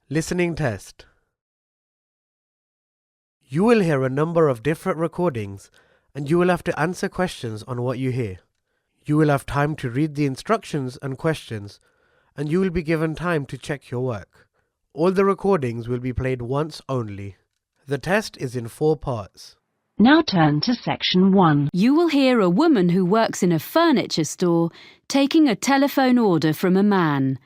Listening test. You will hear a number of different recordings and you will have to answer questions on what you hear. You will have time to read the instructions and questions and you will be given time to check your work. All the recordings will be played once only. The test is in 4 parts. Now turn to section 1. You will hear a woman who works in a furniture store taking a telephone order from a man.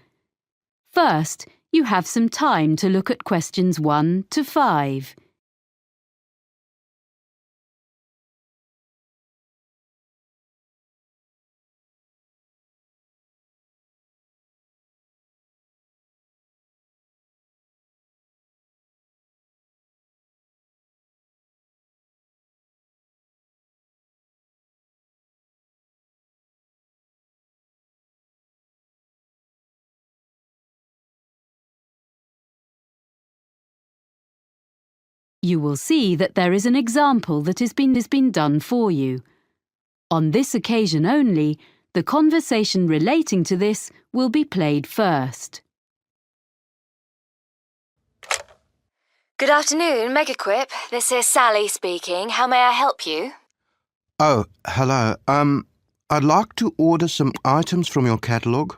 First, you have some time to look at questions 1 to 5. You will see that there is an example that has been done for you. On this occasion only, the conversation relating to this will be played first. Good afternoon, Megaquip. This is Sally speaking. How may I help you? Oh, hello. I'd like to order some items from your catalogue.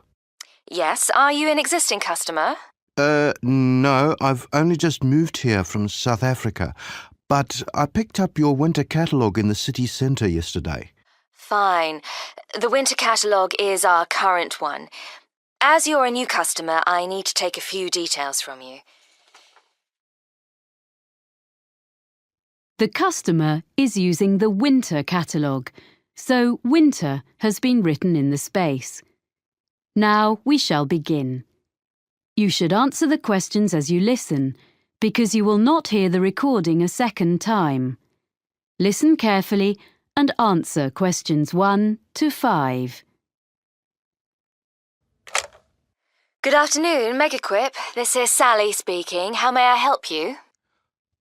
Yes, are you an existing customer? No, I've only just moved here from South Africa, but I picked up your winter catalogue in the city centre yesterday. Fine. The winter catalogue is our current one. As you're a new customer, I need to take a few details from you. The customer is using the winter catalogue, so winter has been written in the space. Now we shall begin. You should answer the questions as you listen, because you will not hear the recording a second time. Listen carefully and answer questions 1 to 5. Good afternoon, Megaquip. This is Sally speaking. How may I help you?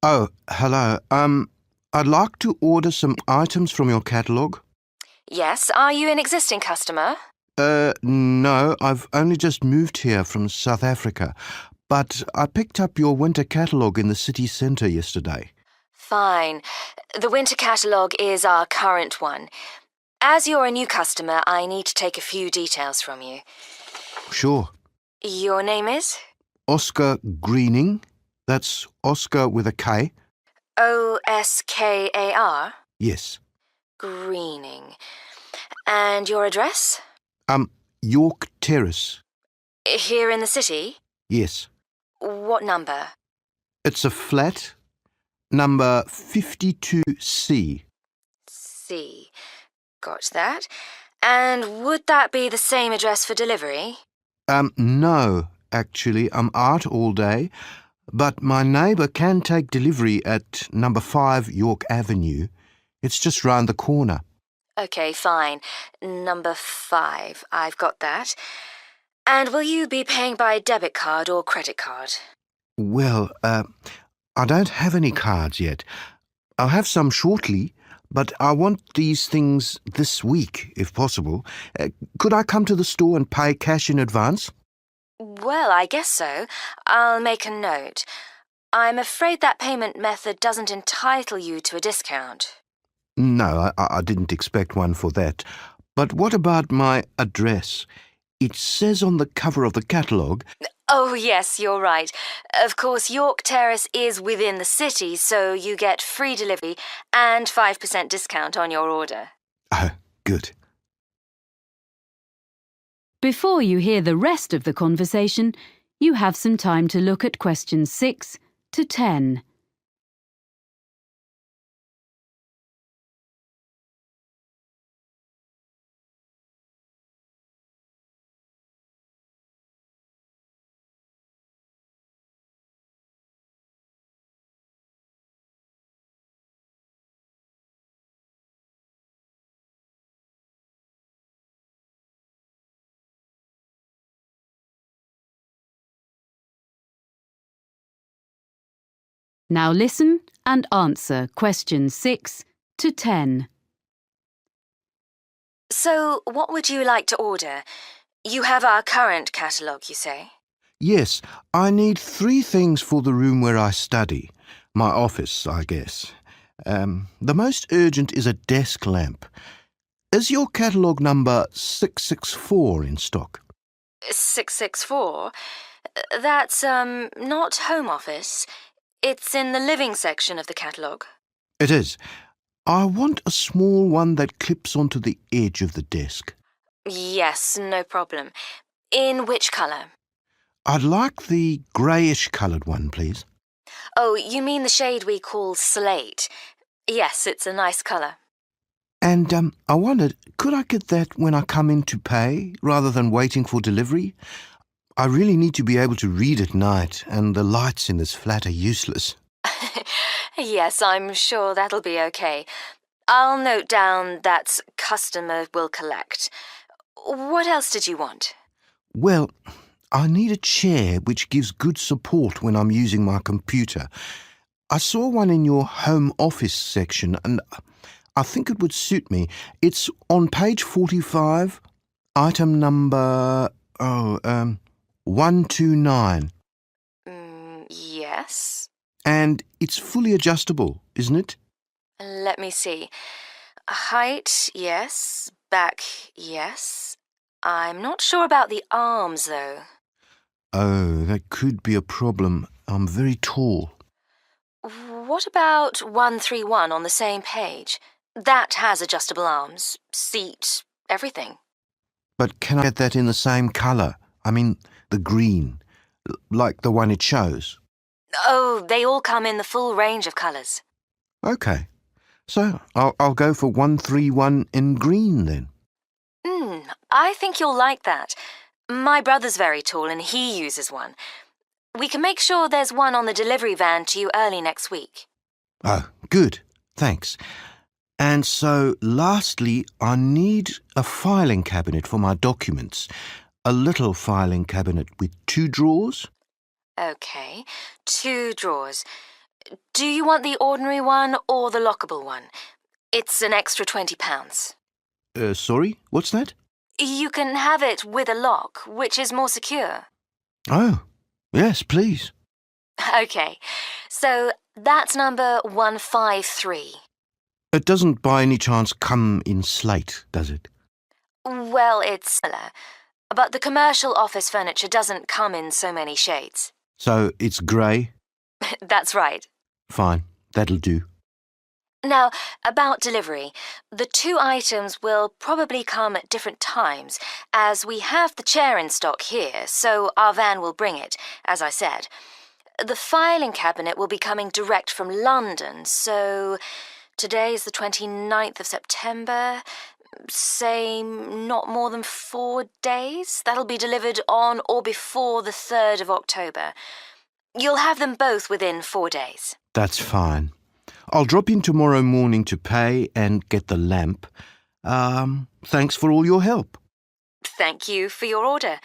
Oh, hello. I'd like to order some items from your catalogue. Yes, are you an existing customer? No, I've only just moved here from South Africa, but I picked up your winter catalogue in the city centre yesterday. Fine. The winter catalogue is our current one. As you're a new customer, I need to take a few details from you. Sure. Your name is? Oscar Greening. That's Oscar with a K. Oskar? Yes. Greening. And your address? York Terrace. Here in the city? Yes. What number? It's a flat, number 52C. C. Got that. And would that be the same address for delivery? No, actually, I'm out all day, but my neighbour can take delivery at number 5 York Avenue. It's just round the corner. Okay, fine. Number 5. I've got that. And will you be paying by debit card or credit card? Well, I don't have any cards yet. I'll have some shortly, but I want these things this week, if possible. Could I come to the store and pay cash in advance? Well, I guess so. I'll make a note. I'm afraid that payment method doesn't entitle you to a discount. No, I didn't expect one for that. But what about my address? It says on the cover of the catalogue... Oh, yes, you're right. Of course, York Terrace is within the city, so you get free delivery and 5% discount on your order. Oh, good. Before you hear the rest of the conversation, you have some time to look at questions 6 to 10. Now listen and answer questions 6 to 10. So, what would you like to order? You have our current catalogue, you say? Yes, I need 3 things for the room where I study. My office, I guess. The most urgent is a desk lamp. Is your catalogue number 664 in stock? 664? That's, not home office. It's in the living section of the catalogue. It is. I want a small one that clips onto the edge of the desk. Yes, no problem. In which colour? I'd like the greyish-coloured one, please. Oh, you mean the shade we call slate. Yes, it's a nice colour. And I wondered, could I get that when I come in to pay, rather than waiting for delivery? I really need to be able to read at night, and the lights in this flat are useless. Yes, I'm sure that'll be okay. I'll note down that customer will collect. What else did you want? Well, I need a chair which gives good support when I'm using my computer. I saw one in your home office section, and I think it would suit me. It's on page 45, item number 129. Yes. And it's fully adjustable, isn't it? Let me see. Height, yes. Back, yes. I'm not sure about the arms, though. Oh, that could be a problem. I'm very tall. What about 131 on the same page? That has adjustable arms, seat, everything. But can I get that in the same colour? I mean, the green, like the one it shows. Oh, they all come in the full range of colours. Okay, so I'll go for 131 in green then. I think you'll like that. My brother's very tall and he uses one. We can make sure there's one on the delivery van to you early next week. Oh, good, thanks. And so, lastly, I need a filing cabinet for my documents. A little filing cabinet with 2 drawers. Okay, 2 drawers. Do you want the ordinary one or the lockable one? It's an extra £20. Sorry, what's that? You can have it with a lock, which is more secure. Oh, yes, please. Okay, so that's number 153. It doesn't by any chance come in slate, does it? Well, it's similar, but the commercial office furniture doesn't come in so many shades. So it's grey? That's right. Fine, that'll do. Now, about delivery, the 2 items will probably come at different times, as we have the chair in stock here, so our van will bring it, as I said. The filing cabinet will be coming direct from London, so today is the 29th of September. Say not more than 4 days. That'll be delivered on or before the 3rd of October. You'll have them both within 4 days. That's fine. I'll drop in tomorrow morning to pay and get the lamp. Thanks for all your help. Thank you for your order.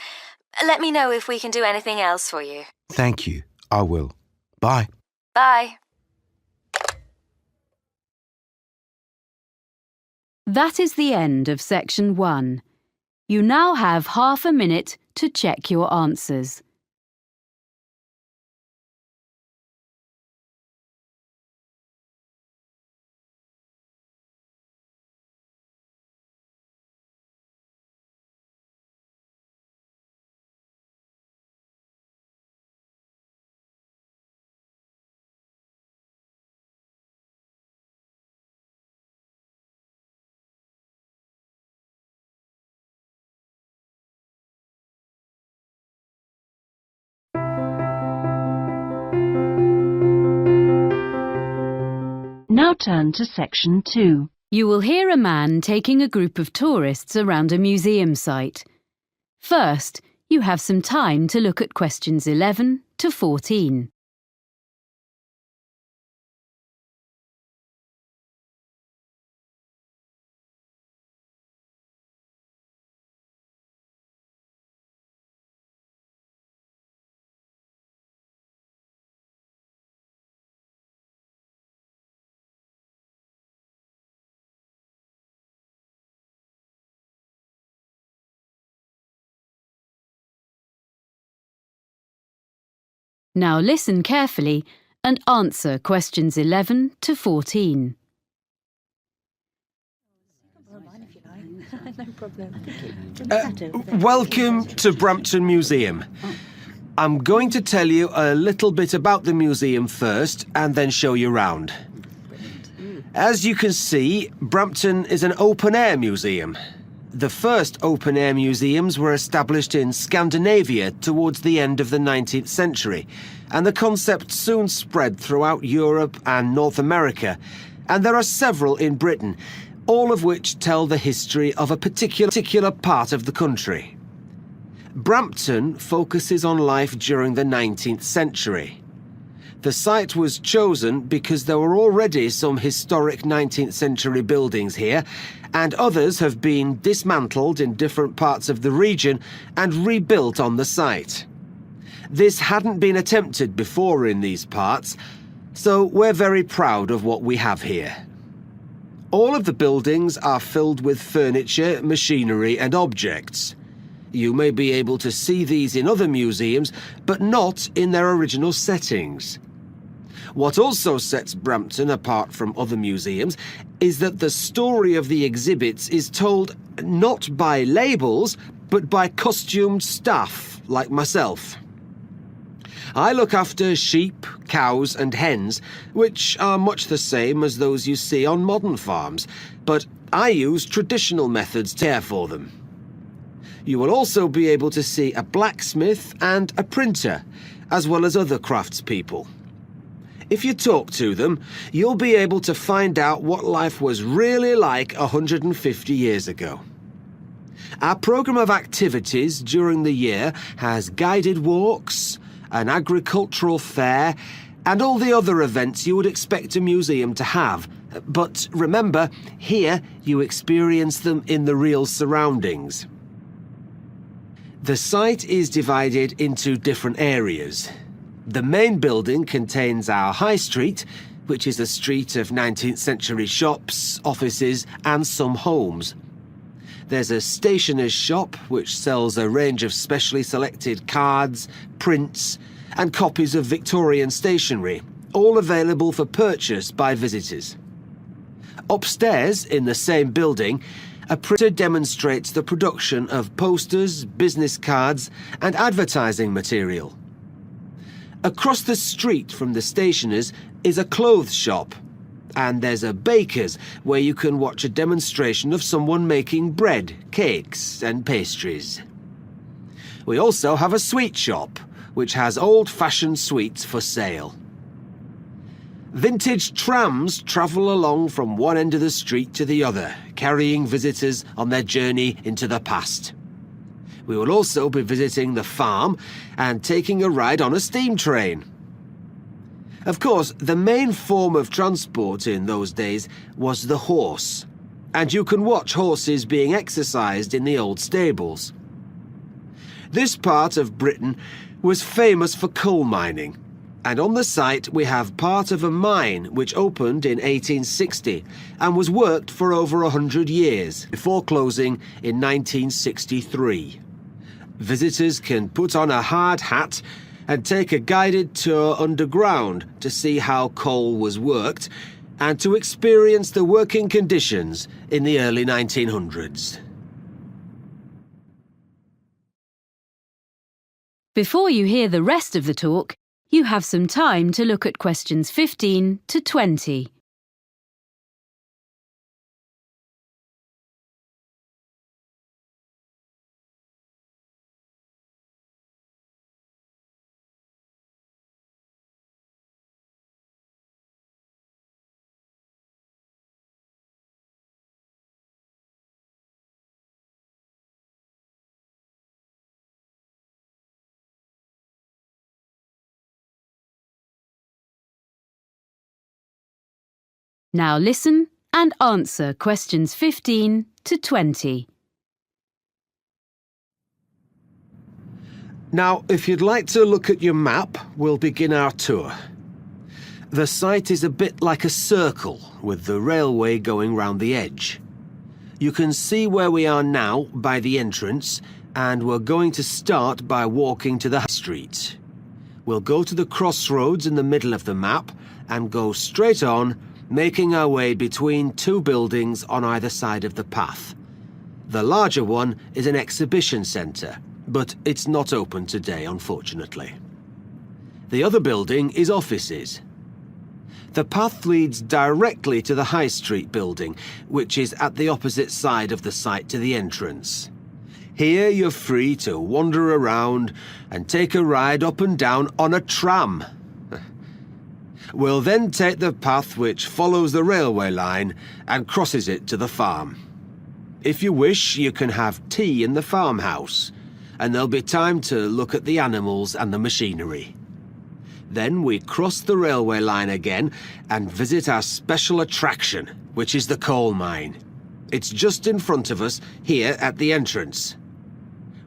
Let me know if we can do anything else for you. Thank you. I will. Bye. Bye. That is the end of section 1. You now have half a minute to check your answers. Now turn to section 2. You will hear a man taking a group of tourists around a museum site. First, you have some time to look at questions 11 to 14. Now listen carefully and answer questions 11 to 14. Welcome to Brampton Museum. I'm going to tell you a little bit about the museum first and then show you round. As you can see, Brampton is an open-air museum. The first open-air museums were established in Scandinavia towards the end of the 19th century, and the concept soon spread throughout Europe and North America, and there are several in Britain, all of which tell the history of a particular part of the country. Brampton focuses on life during the 19th century. The site was chosen because there were already some historic 19th century buildings here, and others have been dismantled in different parts of the region and rebuilt on the site. This hadn't been attempted before in these parts, so we're very proud of what we have here. All of the buildings are filled with furniture, machinery and objects. You may be able to see these in other museums, but not in their original settings. What also sets Brampton apart from other museums is that the story of the exhibits is told not by labels, but by costumed staff like myself. I look after sheep, cows and hens, which are much the same as those you see on modern farms, but I use traditional methods to care for them. You will also be able to see a blacksmith and a printer, as well as other craftspeople. If you talk to them, you'll be able to find out what life was really like 150 years ago. Our programme of activities during the year has guided walks, an agricultural fair, and all the other events you would expect a museum to have. But remember, here you experience them in the real surroundings. The site is divided into different areas. The main building contains our High Street, which is a street of 19th century shops, offices and some homes. There's a stationer's shop which sells a range of specially selected cards, prints and copies of Victorian stationery, all available for purchase by visitors. Upstairs, in the same building, a printer demonstrates the production of posters, business cards and advertising material. Across the street from the stationer's is a clothes shop, and there's a baker's where you can watch a demonstration of someone making bread, cakes and pastries. We also have a sweet shop, which has old-fashioned sweets for sale. Vintage trams travel along from one end of the street to the other, carrying visitors on their journey into the past. We will also be visiting the farm and taking a ride on a steam train. Of course, the main form of transport in those days was the horse, and you can watch horses being exercised in the old stables. This part of Britain was famous for coal mining, and on the site we have part of a mine which opened in 1860 and was worked for over 100 years before closing in 1963. Visitors can put on a hard hat and take a guided tour underground to see how coal was worked and to experience the working conditions in the early 1900s. Before you hear the rest of the talk, you have some time to look at questions 15 to 20. Now listen and answer questions 15 to 20. Now, if you'd like to look at your map, we'll begin our tour. The site is a bit like a circle, with the railway going round the edge. You can see where we are now by the entrance, and we're going to start by walking to the High Street. We'll go to the crossroads in the middle of the map and go straight on, making our way between two buildings on either side of the path. The larger one is an exhibition centre, but it's not open today, unfortunately. The other building is offices. The path leads directly to the High Street building, which is at the opposite side of the site to the entrance. Here you're free to wander around and take a ride up and down on a tram. We'll then take the path which follows the railway line and crosses it to the farm. If you wish, you can have tea in the farmhouse, and there'll be time to look at the animals and the machinery. Then we cross the railway line again and visit our special attraction, which is the coal mine. It's just in front of us, here at the entrance.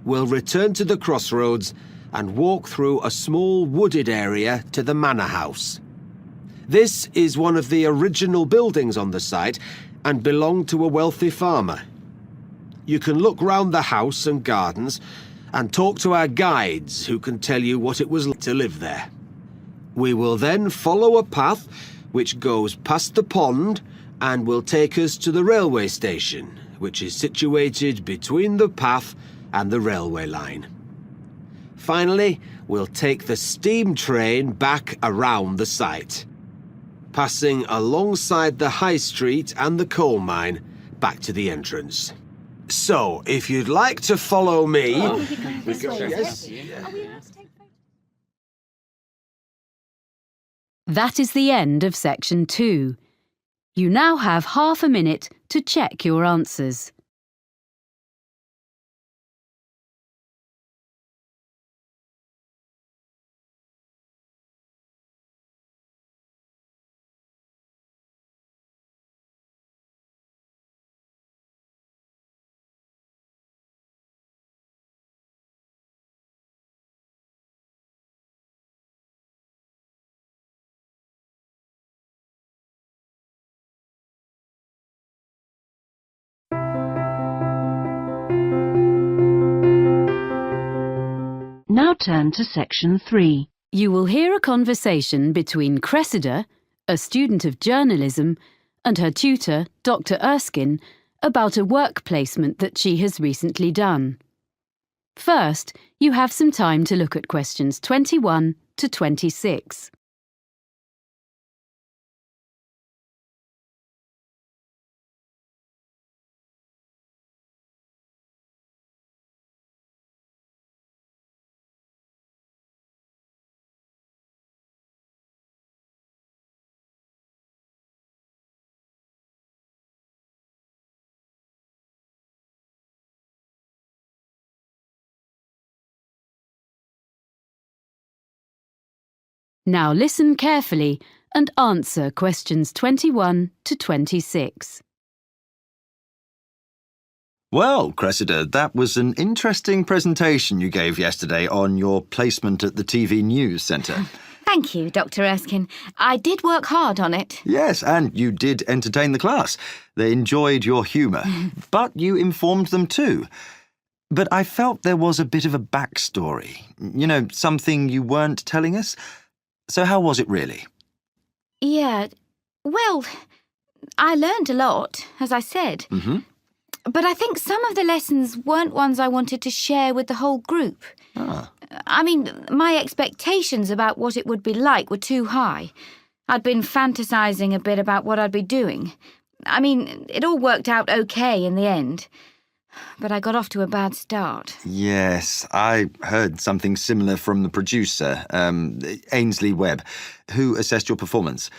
We'll return to the crossroads and walk through a small wooded area to the manor house. This is one of the original buildings on the site and belonged to a wealthy farmer. You can look round the house and gardens and talk to our guides who can tell you what it was like to live there. We will then follow a path which goes past the pond and will take us to the railway station, which is situated between the path and the railway line. Finally, we'll take the steam train back around the site, passing alongside the High Street and the coal mine back to the entrance. So, if you'd like to follow me... That is the end of section 2. You now have half a minute to check your answers. Now turn to section 3. You will hear a conversation between Cressida, a student of journalism, and her tutor, Dr. Erskine, about a work placement that she has recently done. First, you have some time to look at questions 21 to 26. Now listen carefully and answer questions 21 to 26. Well, Cressida, that was an interesting presentation you gave yesterday on your placement at the TV News Centre. Thank you, Dr. Erskine. I did work hard on it. Yes, and you did entertain the class. They enjoyed your humour, but you informed them too. But I felt there was a bit of a backstory. You know, something you weren't telling us. So how was it really? Yeah, well, I learned a lot, as I said. Mm-hmm. But I think some of the lessons weren't ones I wanted to share with the whole group. Ah. I mean, my expectations about what it would be like were too high. I'd been fantasising a bit about what I'd be doing. I mean, it all worked out okay in the end. But I got off to a bad start. Yes, I heard something similar from the producer, Ainsley Webb, who assessed your performance.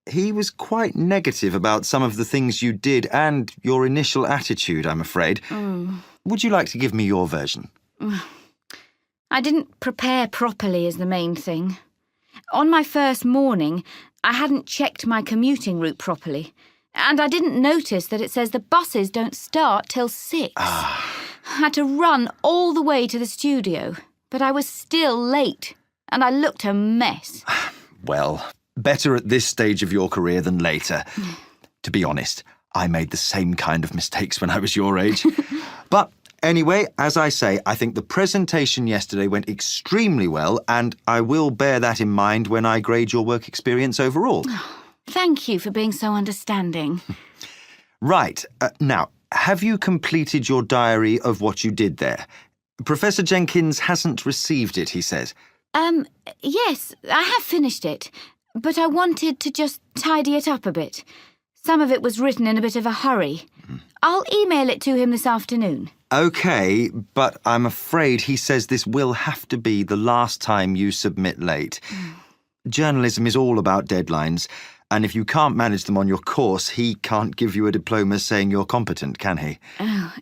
He was quite negative about some of the things you did and your initial attitude, I'm afraid. Would you like to give me your version? I didn't prepare properly is the main thing. On my first morning, I hadn't checked my commuting route properly. And I didn't notice that it says the buses don't start till 6. I had to run all the way to the studio, but I was still late, and I looked a mess. Well, better at this stage of your career than later. To be honest, I made the same kind of mistakes when I was your age. But Anyway, as I say, I think the presentation yesterday went extremely well, and I will bear that in mind when I grade your work experience overall. Thank you for being so understanding. Right. Now, have you completed your diary of what you did there? Professor Jenkins hasn't received it, he says. Yes, I have finished it, but I wanted to just tidy it up a bit. Some of it was written in a bit of a hurry. I'll email it to him this afternoon. OK, but I'm afraid he says this will have to be the last time you submit late. Journalism is all about deadlines, and if you can't manage them on your course, he can't give you a diploma saying you're competent, can he? Oh,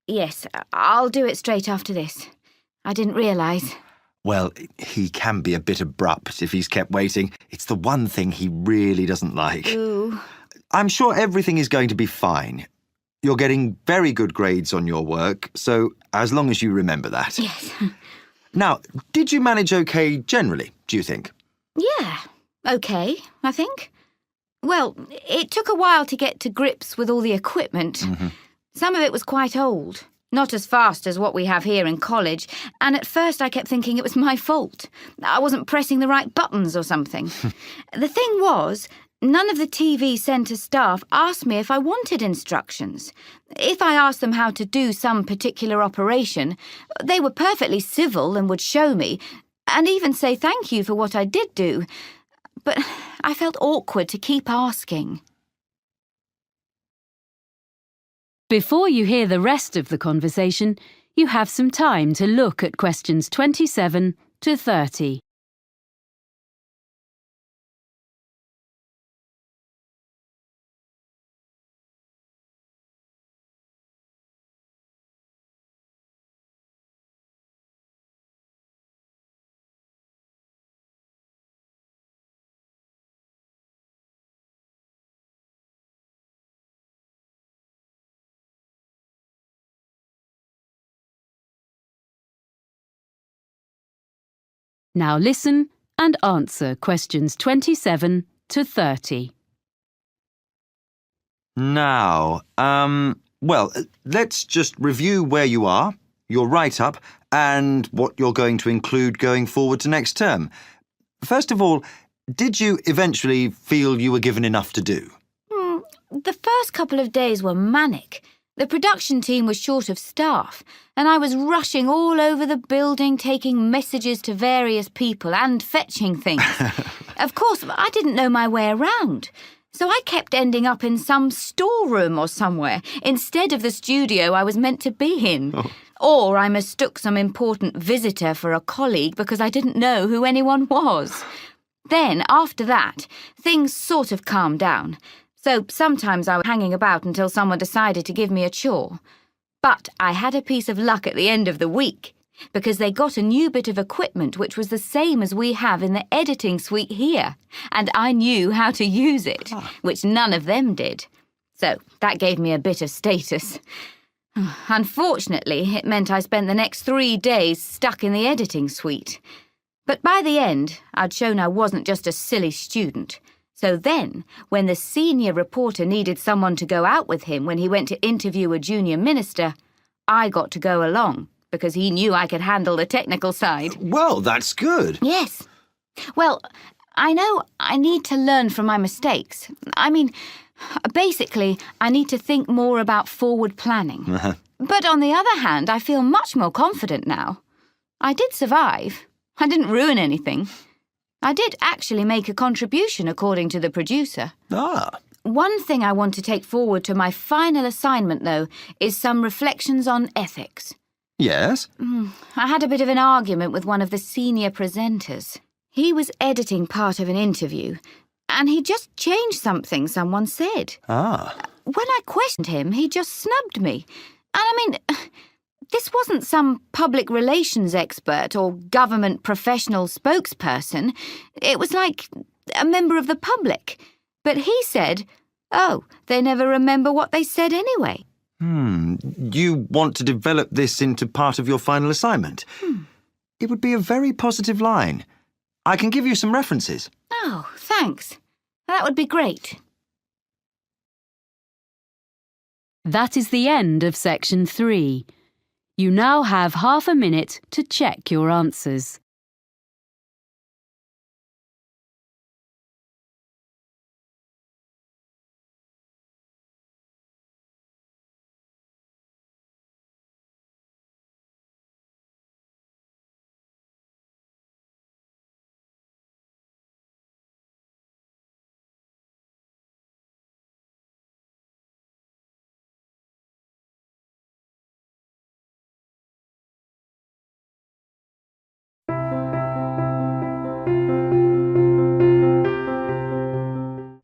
yes, I'll do it straight after this. I didn't realise. Well, he can be a bit abrupt if he's kept waiting. It's the one thing he really doesn't like. Ooh. I'm sure everything is going to be fine. You're getting very good grades on your work, so as long as you remember that. Yes. Now, did you manage OK generally, do you think? Yeah, OK, I think. Well, it took a while to get to grips with all the equipment. Some of it was quite old, not as fast as what we have here in college, and at first I kept thinking it was my fault. I wasn't pressing the right buttons or something. The thing was, none of the TV centre staff asked me if I wanted instructions. If I asked them how to do some particular operation, they were perfectly civil and would show me, and even say thank you for what I did do. But I felt awkward to keep asking. Before you hear the rest of the conversation, you have some time to look at questions 27 to 30. Now listen and answer questions 27 to 30. Now, well, let's just review where you are, your write-up, and what you're going to include going forward to next term. First of all, did you eventually feel you were given enough to do? The first couple of days were manic. The production team was short of staff, and I was rushing all over the building, taking messages to various people and fetching things. Of course, I didn't know my way around, so I kept ending up in some storeroom or somewhere instead of the studio I was meant to be in. Or I mistook some important visitor for a colleague because I didn't know who anyone was. Then, after that, things sort of calmed down. So sometimes I was hanging about until someone decided to give me a chore. But I had a piece of luck at the end of the week, because they got a new bit of equipment which was the same as we have in the editing suite here, and I knew how to use it, which none of them did. So that gave me a bit of status. Unfortunately, it meant I spent the next 3 days stuck in the editing suite. But by the end, I'd shown I wasn't just a silly student. So then, when the senior reporter needed someone to go out with him when he went to interview a junior minister, I got to go along, because he knew I could handle the technical side. Well, that's good. Yes. Well, I know I need to learn from my mistakes. I mean, basically, I need to think more about forward planning. But on the other hand, I feel much more confident now. I did survive. I didn't ruin anything. I did actually make a contribution, according to the producer. One thing I want to take forward to my final assignment, though, is some reflections on ethics. Yes? I had a bit of an argument with one of the senior presenters. He was editing part of an interview, and he just changed something someone said. When I questioned him, he just snubbed me. And I mean, this wasn't some public relations expert or government professional spokesperson. It was like a member of the public. But he said, oh, they never remember what they said anyway. You want to develop this into part of your final assignment? It would be a very positive line. I can give you some references. Oh, thanks. That would be great. That is the end of section 3. You now have half a minute to check your answers.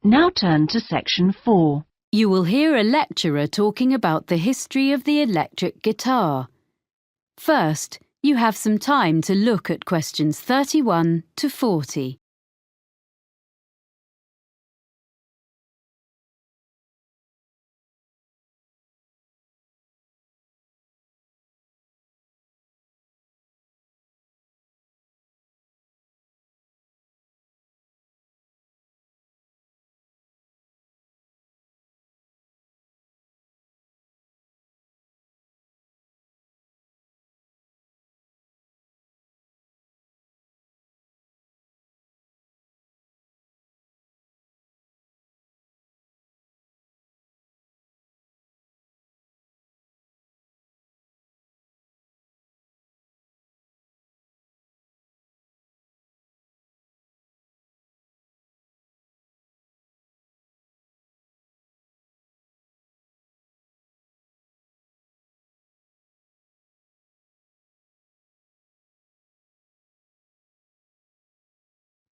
Now turn to section 4. You will hear a lecturer talking about the history of the electric guitar. First, you have some time to look at questions 31 to 40.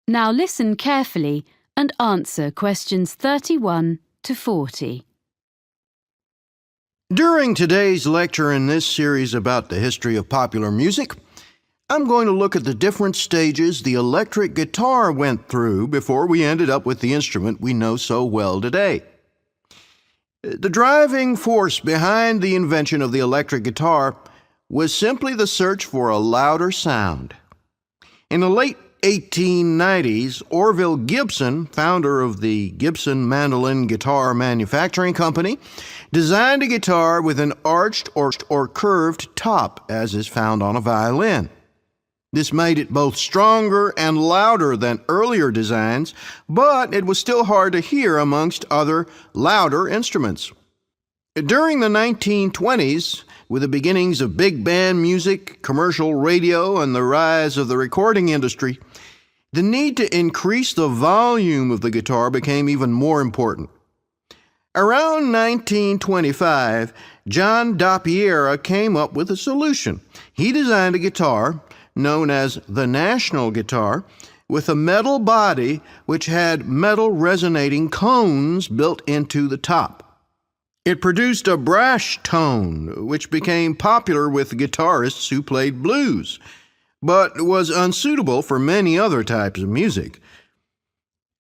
Now listen carefully and answer questions 31 to 40. During today's lecture in this series about the history of popular music, I'm going to look at the different stages the electric guitar went through before we ended up with the instrument we know so well today. The driving force behind the invention of the electric guitar was simply the search for a louder sound. In the late 1890s, Orville Gibson, founder of the Gibson Mandolin Guitar Manufacturing Company, designed a guitar with an arched or curved top, as is found on a violin. This made it both stronger and louder than earlier designs, but it was still hard to hear amongst other louder instruments. During the 1920s, with the beginnings of big band music, commercial radio, and the rise of the recording industry, the need to increase the volume of the guitar became even more important. Around 1925, John Dappiera came up with a solution. He designed a guitar, known as the National Guitar, with a metal body which had metal resonating cones built into the top. It produced a brash tone, which became popular with guitarists who played blues, but was unsuitable for many other types of music.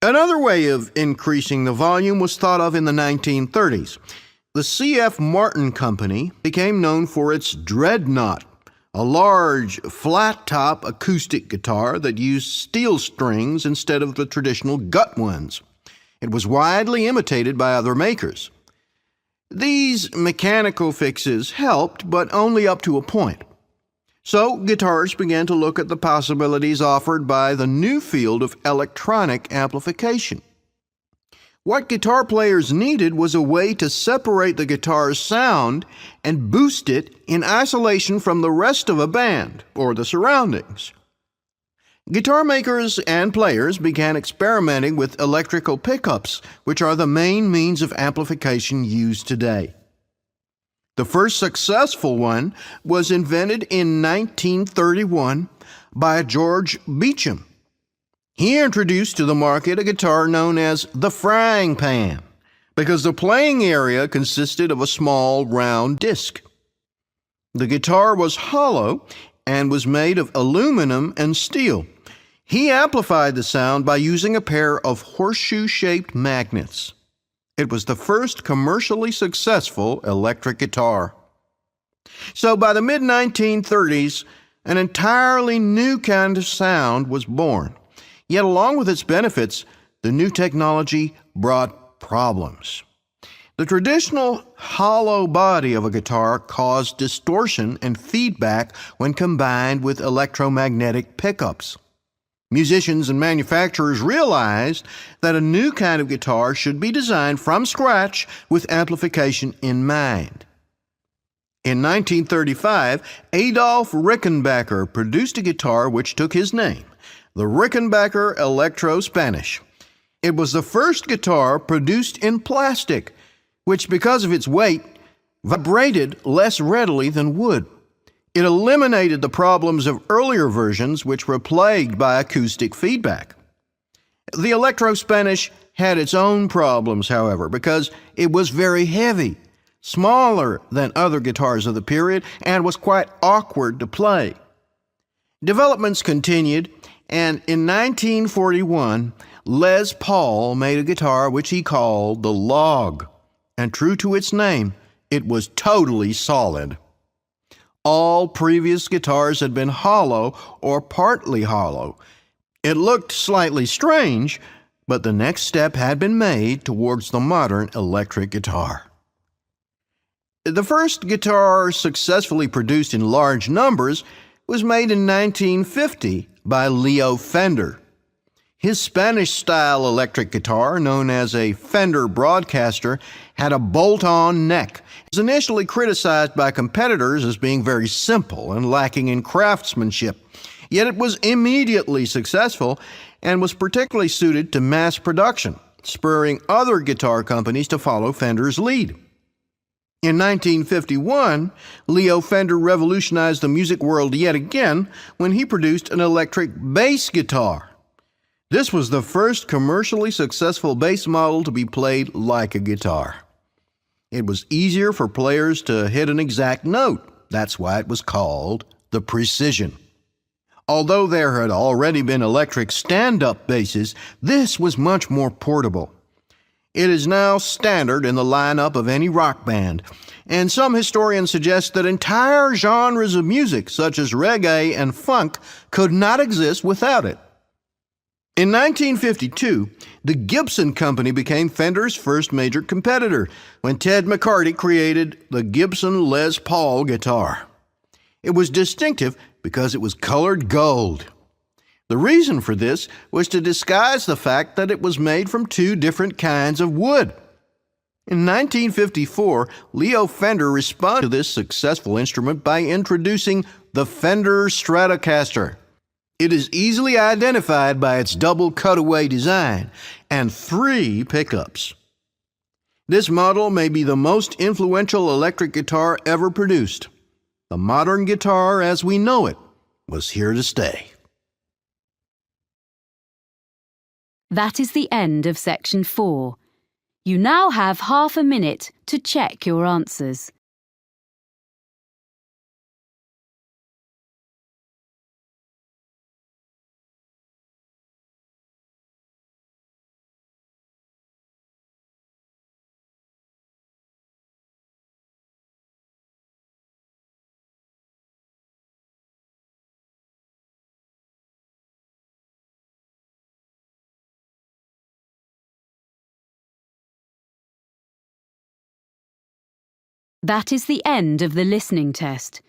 Another way of increasing the volume was thought of in the 1930s. The C.F. Martin Company became known for its Dreadnought, a large, flat-top acoustic guitar that used steel strings instead of the traditional gut ones. It was widely imitated by other makers. These mechanical fixes helped, but only up to a point. So guitarists began to look at the possibilities offered by the new field of electronic amplification. What guitar players needed was a way to separate the guitar's sound and boost it in isolation from the rest of a band or the surroundings. Guitar makers and players began experimenting with electrical pickups, which are the main means of amplification used today. The first successful one was invented in 1931 by George Beecham. He introduced to the market a guitar known as the frying pan, because the playing area consisted of a small round disc. The guitar was hollow and was made of aluminum and steel. He amplified the sound by using a pair of horseshoe-shaped magnets. It was the first commercially successful electric guitar. So by the mid-1930s, an entirely new kind of sound was born. Yet along with its benefits, the new technology brought problems. The traditional hollow body of a guitar caused distortion and feedback when combined with electromagnetic pickups. Musicians and manufacturers realized that a new kind of guitar should be designed from scratch with amplification in mind. In 1935, Adolf Rickenbacker produced a guitar which took his name, the Rickenbacker Electro-Spanish. It was the first guitar produced in plastic, which, because of its weight, vibrated less readily than wood. It eliminated the problems of earlier versions, which were plagued by acoustic feedback. The Electro-Spanish had its own problems, however, because it was very heavy, smaller than other guitars of the period, and was quite awkward to play. Developments continued, and in 1941, Les Paul made a guitar which he called the Log, and true to its name, it was totally solid. All previous guitars had been hollow or partly hollow. It looked slightly strange, but the next step had been made towards the modern electric guitar. The first guitar successfully produced in large numbers was made in 1950 by Leo Fender. His Spanish-style electric guitar, known as a Fender Broadcaster, had a bolt-on neck. It was initially criticized by competitors as being very simple and lacking in craftsmanship, yet it was immediately successful and was particularly suited to mass production, spurring other guitar companies to follow Fender's lead. In 1951, Leo Fender revolutionized the music world yet again when he produced an electric bass guitar. This was the first commercially successful bass model to be played like a guitar. It was easier for players to hit an exact note. That's why it was called the Precision. Although there had already been electric stand-up basses, this was much more portable. It is now standard in the lineup of any rock band, and some historians suggest that entire genres of music, such as reggae and funk, could not exist without it. In 1952, the Gibson Company became Fender's first major competitor when Ted McCarty created the Gibson Les Paul guitar. It was distinctive because it was colored gold. The reason for this was to disguise the fact that it was made from two different kinds of wood. In 1954, Leo Fender responded to this successful instrument by introducing the Fender Stratocaster. It is easily identified by its double cutaway design and 3 pickups. This model may be the most influential electric guitar ever produced. The modern guitar as we know it was here to stay. That is the end of section 4. You now have half a minute to check your answers. That is the end of the listening test.